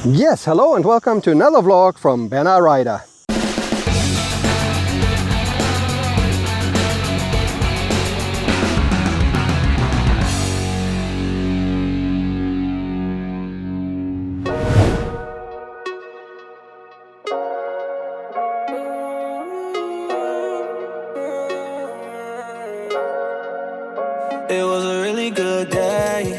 Yes, hello and welcome to another vlog from Banner Rider. It was a really good day,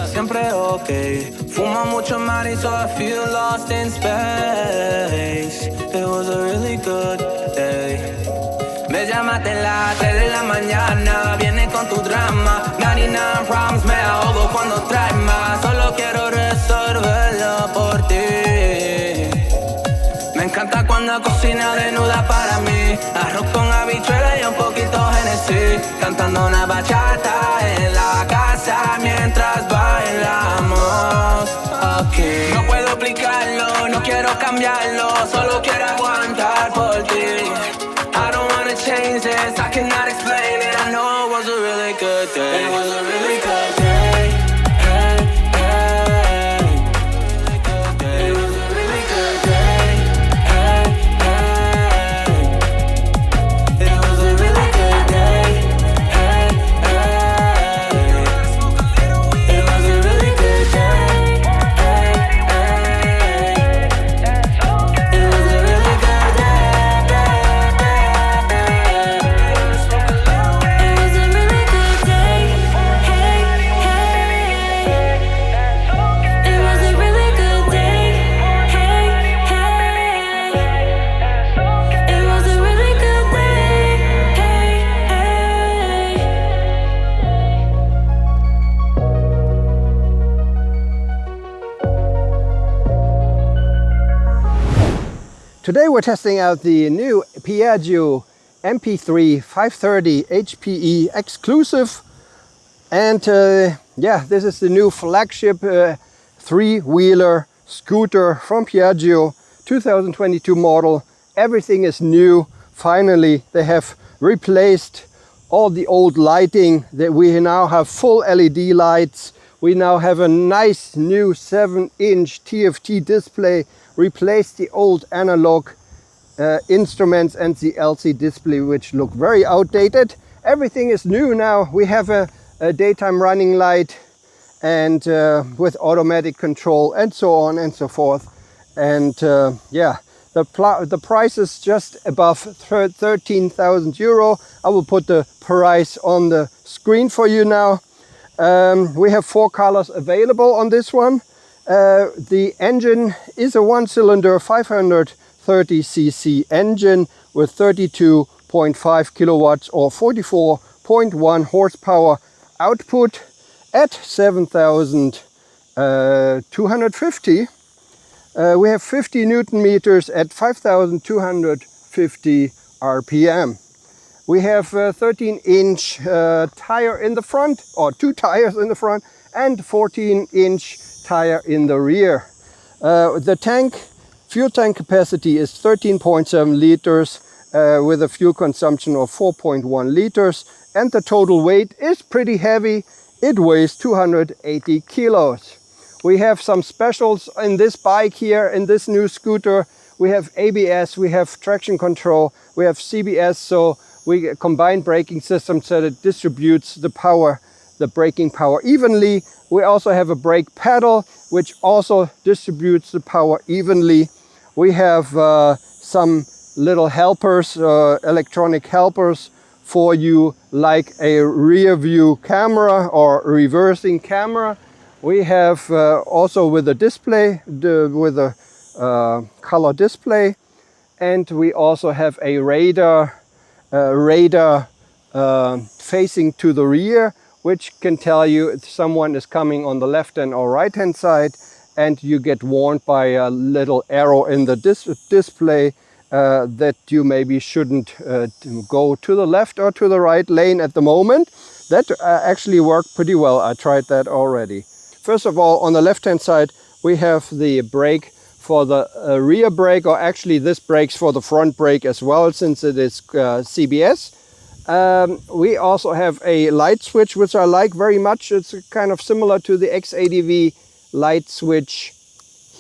siempre okay. Fuma mucho mari, so I feel lost in space. It was a really good day. Me llamaste en las 3 de la mañana, viene con tu drama. 99 problems, me ahogo cuando traes más. Solo quiero resolverlo por ti. Me encanta cuando cocina desnuda para mí. Arroz con habichuela y un poquito Genesis. Cantando una bachata en la casa mientras bailamos. Okay. No puedo explicarlo, no quiero cambiarlo. Solo quiero aguantar por ti. I don't wanna change this, I cannot explain it. I know it was a really good day. It was a really good day. Today we're testing out the new Piaggio MP3 530 HPE exclusive, and yeah, this is the new flagship three-wheeler scooter from Piaggio, 2022 model. Everything is new. Finally, they have replaced all the old lighting. That we now have full LED lights. We now have a nice new 7-inch TFT display. Replaced the old analog instruments and the LCD display, which look very outdated. Everything is new now. We have a daytime running light and with automatic control and so on and so forth. And yeah, the price is just above 13,000 euro. I will put the price on the screen for you now. We have 4 colors available on this one. The engine is a 1-cylinder 530cc engine with 32.5 kilowatts or 44.1 horsepower output at 7,250. We have 50 Newton meters at 5,250 RPM. We have a 13-inch tire in the front, or 2 tires in the front, and 14-inch tire in the rear. The fuel tank capacity is 13.7 liters with a fuel consumption of 4.1 liters, and the total weight is pretty heavy. It weighs 280 kilos. We have some specials in this bike here, in this new scooter. We have ABS, we have traction control, we have CBS, so we combine braking system so that it distributes the power, the braking power evenly. We also have a brake pedal, which also distributes the power evenly. We have some little helpers, electronic helpers for you, like a rear view camera or reversing camera. We have also with a display, with a color display, and we also have a radar facing to the rear, which can tell you if someone is coming on the left hand or right hand side, and you get warned by a little arrow in the display that you maybe shouldn't go to the left or to the right lane at the moment. That actually worked pretty well. I tried that already. First of all, on the left hand side we have the brake for the rear brake, or actually this brakes for the front brake as well, since it is CBS. We also have a light switch, which I like very much. It's kind of similar to the XADV light switch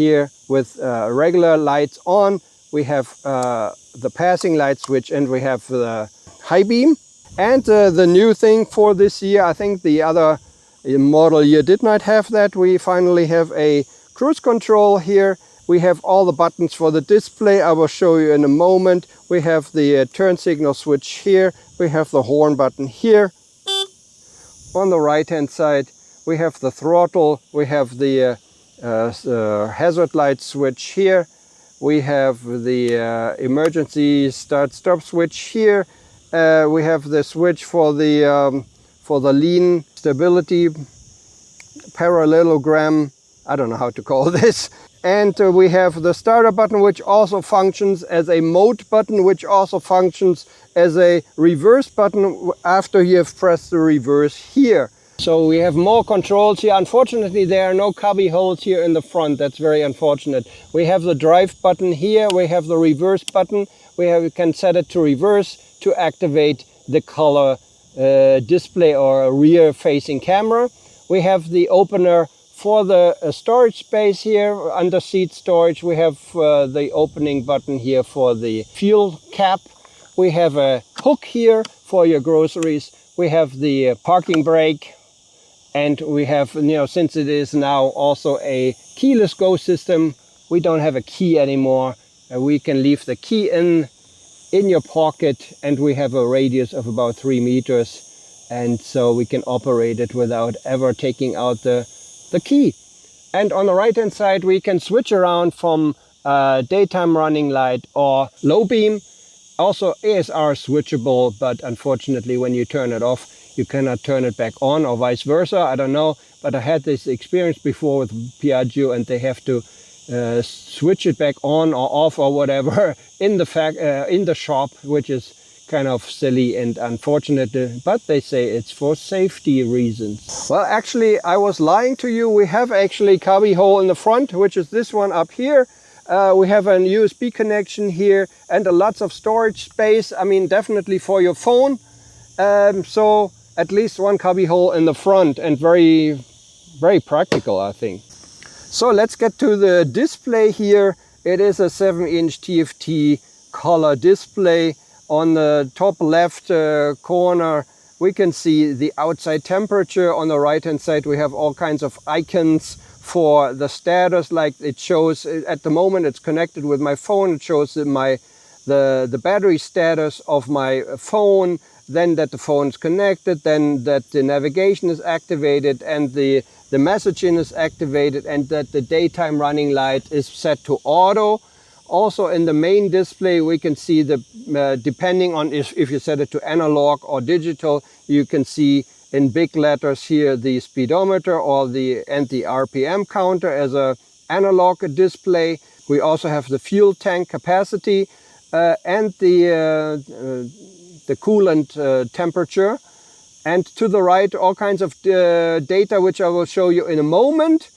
here with regular lights on. We have the passing light switch, and we have the high beam. And the new thing for this year, I think the other model year did not have that. We finally have a cruise control here. We have all the buttons for the display. I will show you in a moment. We have the turn signal switch here. We have the horn button here. On the right hand side, we have the throttle. We have the hazard light switch here. We have the emergency start-stop switch here. We have the switch for the lean stability parallelogram. I don't know how to call this. And we have the starter button, which also functions as a mode button, which also functions as a reverse button after you have pressed the reverse here. So we have more controls here. Unfortunately, there are no cubby holes here in the front. That's very unfortunate. We have the drive button here. We have the reverse button. We can set it to reverse to activate the color display or rear facing camera. We have the opener for the storage space here, under seat storage. We have the opening button here for the fuel cap. We have a hook here for your groceries. We have the parking brake. And we have, since it is now also a keyless go system, we don't have a key anymore. We can leave the key in your pocket, and we have a radius of about 3 meters. And so we can operate it without ever taking out the key. And on the right hand side, we can switch around from daytime running light or low beam. Also ASR switchable, but unfortunately when you turn it off, you cannot turn it back on, or vice versa. I don't know, but I had this experience before with Piaggio, and they have to switch it back on or off or whatever in the shop, which is kind of silly and unfortunate, but they say it's for safety reasons. Well, actually, I was lying to you. We have actually cubby hole in the front, which is this one up here. We have a USB connection here and lots of storage space. I mean, definitely for your phone. So at least one cubby hole in the front, and very, very practical, I think. So let's get to the display here. It is a 7-inch TFT color display. On the top left corner, we can see the outside temperature. On the right hand side, we have all kinds of icons for the status, like it shows at the moment it's connected with my phone. It shows the battery status of my phone, then that the phone is connected, then that the navigation is activated and the messaging is activated, and that the daytime running light is set to auto. Also in the main display, we can see depending on if you set it to analog or digital, you can see in big letters here the speedometer and the RPM counter as a analog display. We also have the fuel tank capacity and the coolant temperature. And to the right, all kinds of data, which I will show you in a moment.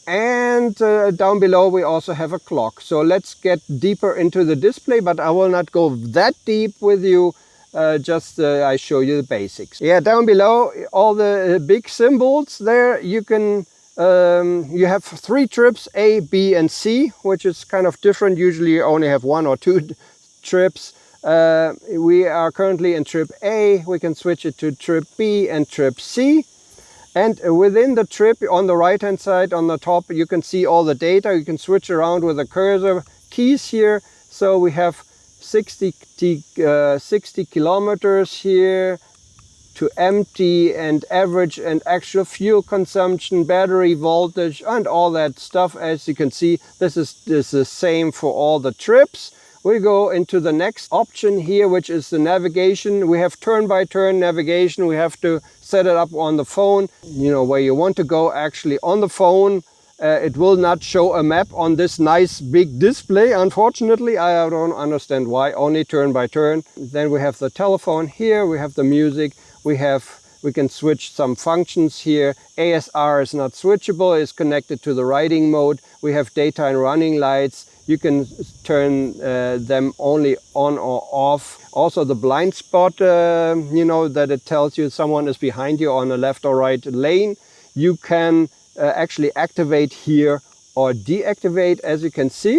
And down below we also have a clock. So let's get deeper into the display, but I will not go that deep with you. I show you the basics. Yeah, down below, all the big symbols there, you can you have 3 trips, A, B and C, which is kind of different. Usually you only have 1 or 2 trips. We are currently in trip A. We can switch it to trip B and trip C. And within the trip, on the right hand side on the top, you can see all the data. You can switch around with the cursor keys here. So we have 60 kilometers here to empty, and average and actual fuel consumption, battery voltage and all that stuff. As you can see, this is the same for all the trips. We go into the next option here, which is the navigation. We have turn-by-turn navigation. We have to set it up on the phone, where you want to go actually on the phone. It will not show a map on this nice big display, unfortunately. I don't understand why, only turn-by-turn. Then we have the telephone here. We have the music. We can switch some functions here. ASR is not switchable, it's connected to the riding mode. We have daytime running lights. You can turn them only on or off. Also the blind spot, that it tells you someone is behind you on the left or right lane. You can actually activate here or deactivate, as you can see.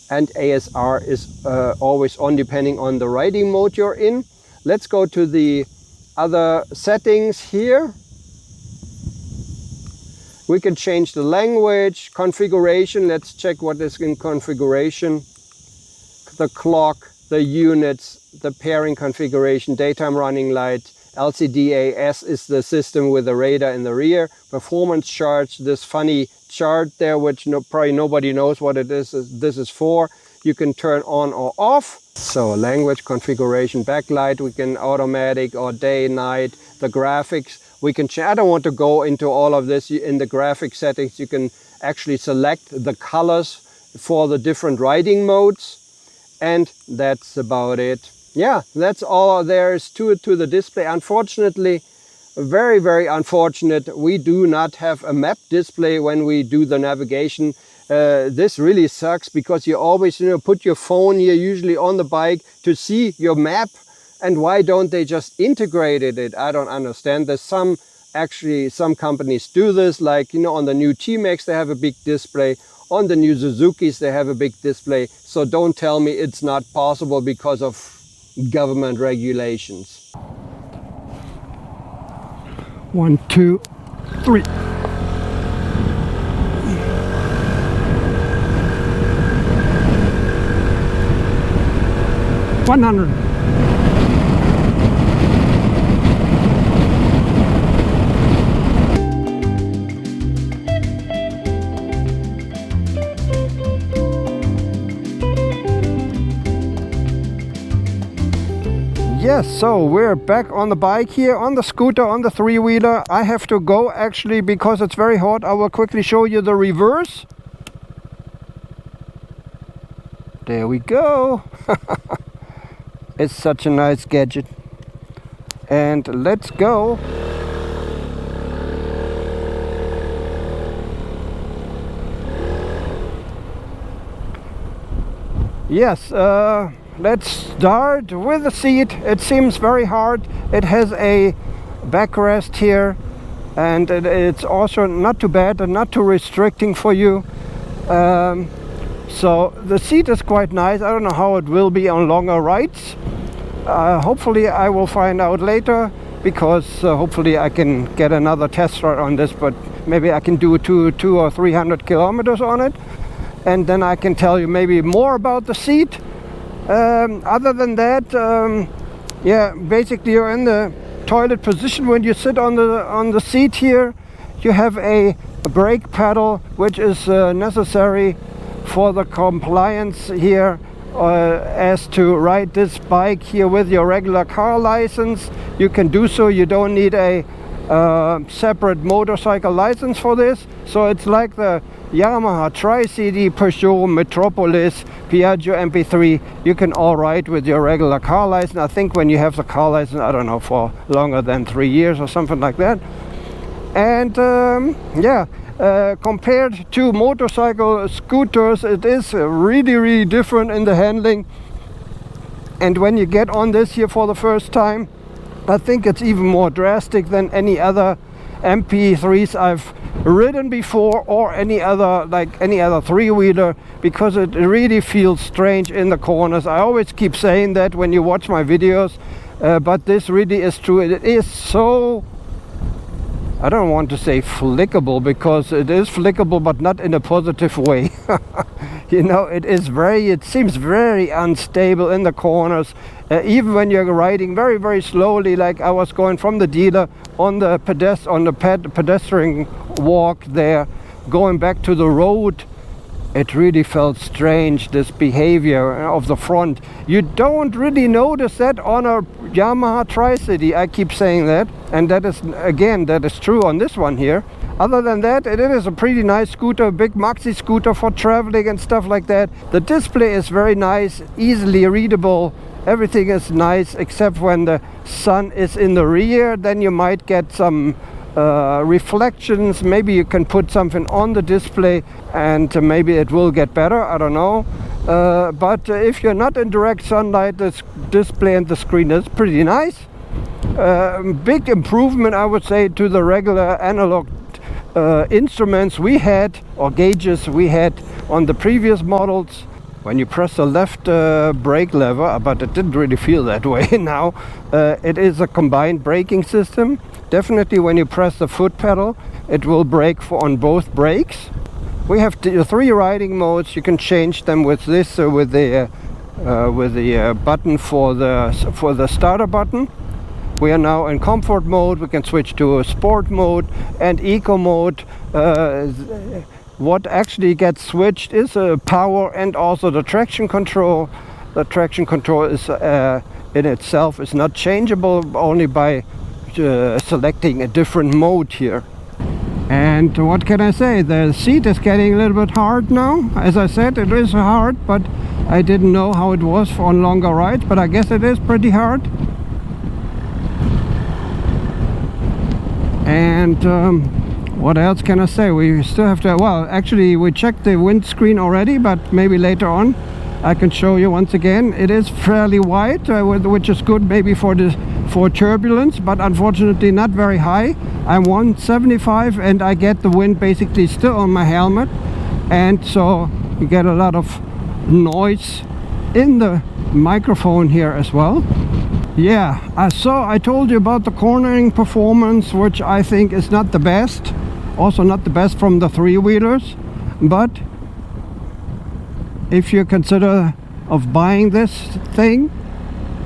And ASR is always on depending on the riding mode you're in. Let's go to the other settings here. We can change the language, configuration. Let's check what is in configuration. The clock, the units, the pairing configuration, daytime running light, LCDAS is the system with the radar in the rear, performance charts, this funny chart there, which probably nobody knows what it is. This is for. You can turn on or off. So language configuration, backlight, we can automatic or day, night, the graphics. We can change. I don't want to go into all of this. In the graphic settings, you can actually select the colors for the different riding modes. And that's about it. Yeah, that's all there is to it, to the display. Unfortunately, very, very unfortunate, we do not have a map display when we do the navigation. This really sucks because you always put your phone here usually on the bike to see your map. And why don't they just integrate it? I don't understand. There's some companies do this, like on the new T-Max they have a big display. On the new Suzukis they have a big display. So don't tell me it's not possible because of government regulations. 1, 2, 3. $100. Yes, so we're back on the bike here, on the scooter, on the three-wheeler. I have to go actually because it's very hot. I will quickly show you the reverse. There we go. It's such a nice gadget. And let's go. Yes, let's start with the seat. It seems very hard. It has a backrest here, and it's also not too bad and not too restricting for you. So the seat is quite nice. I don't know how it will be on longer rides. Hopefully I will find out later, because hopefully I can get another test ride on this, but maybe I can do 200 or 300 kilometers on it, and then I can tell you maybe more about the seat. Other than that, yeah, basically you're in the toilet position when you sit on the seat here. You have a brake pedal, which is necessary for the compliance here, as to ride this bike here with your regular car license. You can do so. You don't need a separate motorcycle license for this. So it's like the Yamaha Tri-CD, Peugeot, Metropolis, Piaggio MP3. You can all ride with your regular car license. I think when you have the car license, I don't know, for longer than 3 years or something like that. And yeah, compared to motorcycle scooters, it is really different in the handling. And when you get on this here for the first time, I think it's even more drastic than any other MP3s I've ridden before, or any other three-wheeler, because it really feels strange in the corners. I always keep saying that when you watch my videos, but this really is true. It is so, I don't want to say flickable, because it is flickable, but not in a positive way. You know, it seems very unstable in the corners, even when you're riding very slowly. Like I was going from the dealer on the pedestrian walk there, going back to the road. It really felt strange, this behavior of the front. You don't really notice that on a Yamaha Tri-CD. I keep saying that, and that is true on this one here. Other than that, it is a pretty nice scooter, big maxi scooter for traveling and stuff like that. The display is very nice, easily readable. Everything is nice, except when the sun is in the rear. Then you might get some reflections. Maybe you can put something on the display and maybe it will get better. I don't know. But if you're not in direct sunlight, this display and the screen is pretty nice. Big improvement, I would say, to the regular analog instruments we had, or gauges we had on the previous models. When you press the left brake lever, but it didn't really feel that way now, it is a combined braking system. Definitely when you press the foot pedal, it will brake on both brakes. We have 3 riding modes. You can change them with this, with the button for the starter button. We are now in comfort mode. We can switch to a sport mode and eco mode. What actually gets switched is power and also the traction control. The traction control is in itself is not changeable, only by selecting a different mode here. And what can I say? The seat is getting a little bit hard now. As I said, it is hard, but I didn't know how it was for on longer rides, but I guess it is pretty hard. And what else can I say? We still have to, well, actually we checked the windscreen already, but maybe later on I can show you once again. It is fairly wide, which is good maybe for turbulence, but unfortunately not very high. I'm 175 and I get the wind basically still on my helmet, and so you get a lot of noise in the microphone here as well. Yeah, I told you about the cornering performance, which I think is not the best. Also not the best from the 3-wheelers, but if you consider of buying this thing,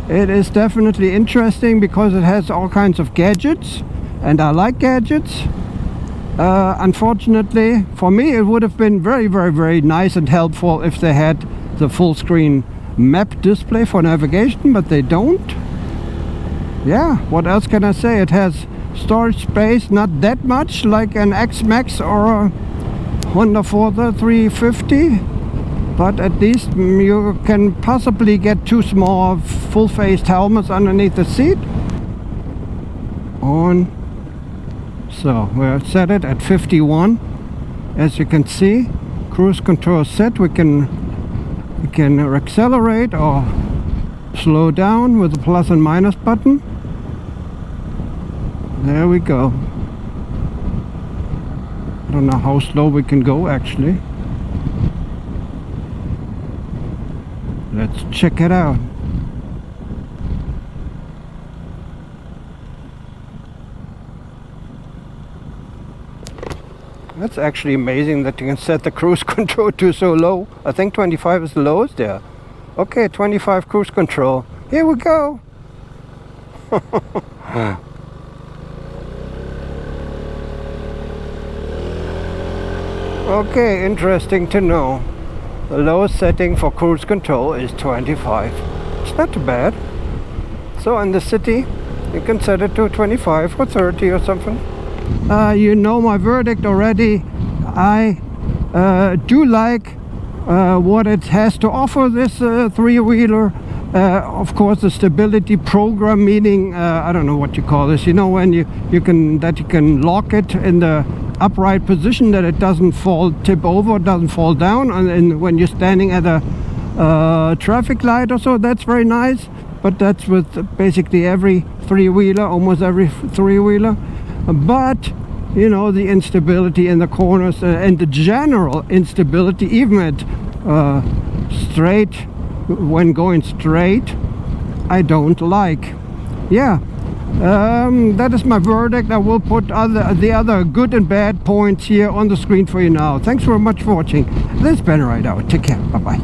it is definitely interesting because it has all kinds of gadgets, and I like gadgets. Unfortunately for me, it would have been very nice and helpful if they had the full screen map display for navigation, but they don't. Yeah, what else can I say? It has storage space, not that much like an X-Max or a Honda Forza 350, but at least you can possibly get 2 small full-faced helmets underneath the seat. On. So we'll set it at 51. As you can see, cruise control set. We can accelerate or slow down with the plus and minus button. There we go. I don't know how slow we can go actually. Let's check it out. That's actually amazing that you can set the cruise control to so low. I think 25 is the lowest there. Okay, 25 cruise control. Here we go. Okay, interesting to know. The lowest setting for cruise control is 25. It's not too bad. So in the city, you can set it to 25 or 30 or something. You know my verdict already. I do like what it has to offer, this 3-wheeler. Of course, the stability program, meaning I don't know what you call this. You know, when you can lock it in the upright position, that it doesn't tip over, doesn't fall down, and when you're standing at a traffic light or so. That's very nice. But that's with basically every 3-wheeler, almost every 3-wheeler. But you know, the instability in the corners and the general instability, even at straight, when going straight, I don't like. Yeah, that is my verdict. I will put the other good and bad points here on the screen for you now. Thanks very much for watching. This has been Ride Out. Take care. Bye bye.